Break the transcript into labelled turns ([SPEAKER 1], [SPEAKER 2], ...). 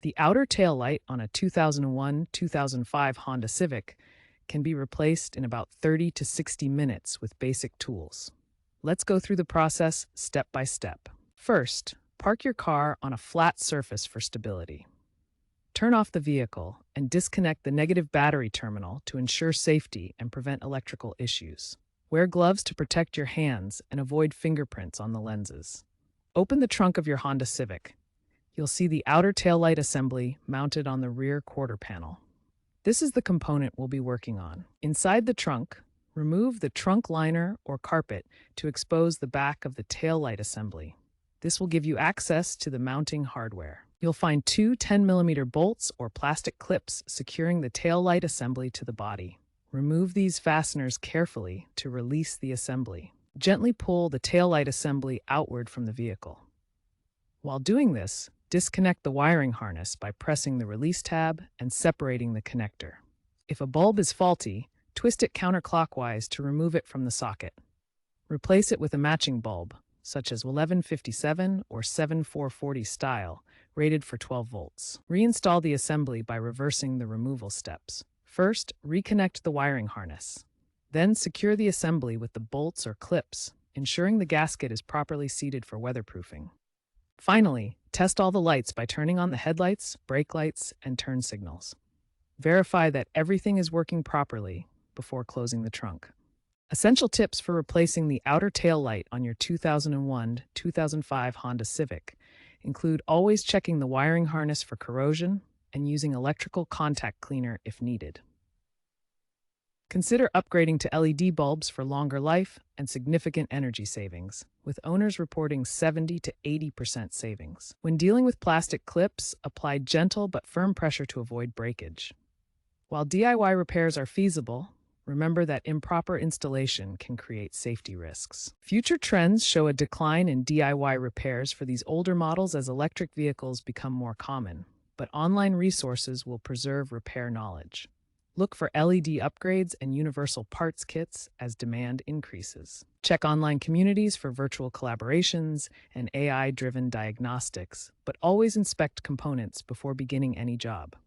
[SPEAKER 1] The outer tail light on a 2001-2005 Honda Civic can be replaced in about 30 to 60 minutes with basic tools. Let's go through the process step by step. First, park your car on a flat surface for stability. Turn off the vehicle and disconnect the negative battery terminal to ensure safety and prevent electrical issues. Wear gloves to protect your hands and avoid fingerprints on the lenses. Open the trunk of your Honda Civic. You'll see the outer taillight assembly mounted on the rear quarter panel. This is the component we'll be working on. Inside the trunk, remove the trunk liner or carpet to expose the back of the taillight assembly. This will give you access to the mounting hardware. You'll find two 10mm bolts or plastic clips securing the taillight assembly to the body. Remove these fasteners carefully to release the assembly. Gently pull the taillight assembly outward from the vehicle. While doing this, disconnect the wiring harness by pressing the release tab and separating the connector. If a bulb is faulty, twist it counterclockwise to remove it from the socket. Replace it with a matching bulb, such as 1157 or 7440 style, rated for 12 volts. Reinstall the assembly by reversing the removal steps. First, reconnect the wiring harness. Then secure the assembly with the bolts or clips, ensuring the gasket is properly seated for weatherproofing. Finally, test all the lights by turning on the headlights, brake lights, and turn signals. Verify that everything is working properly before closing the trunk. Essential tips for replacing the outer tail light on your 2001-2005 Honda Civic include always checking the wiring harness for corrosion and using electrical contact cleaner if needed. Consider upgrading to LED bulbs for longer life and significant energy savings, with owners reporting 70 to 80% savings. When dealing with plastic clips, apply gentle but firm pressure to avoid breakage. While DIY repairs are feasible, remember that improper installation can create safety risks. Future trends show a decline in DIY repairs for these older models as electric vehicles become more common, but online resources will preserve repair knowledge. Look for LED upgrades and universal parts kits as demand increases. Check online communities for virtual collaborations and AI-driven diagnostics, but always inspect components before beginning any job.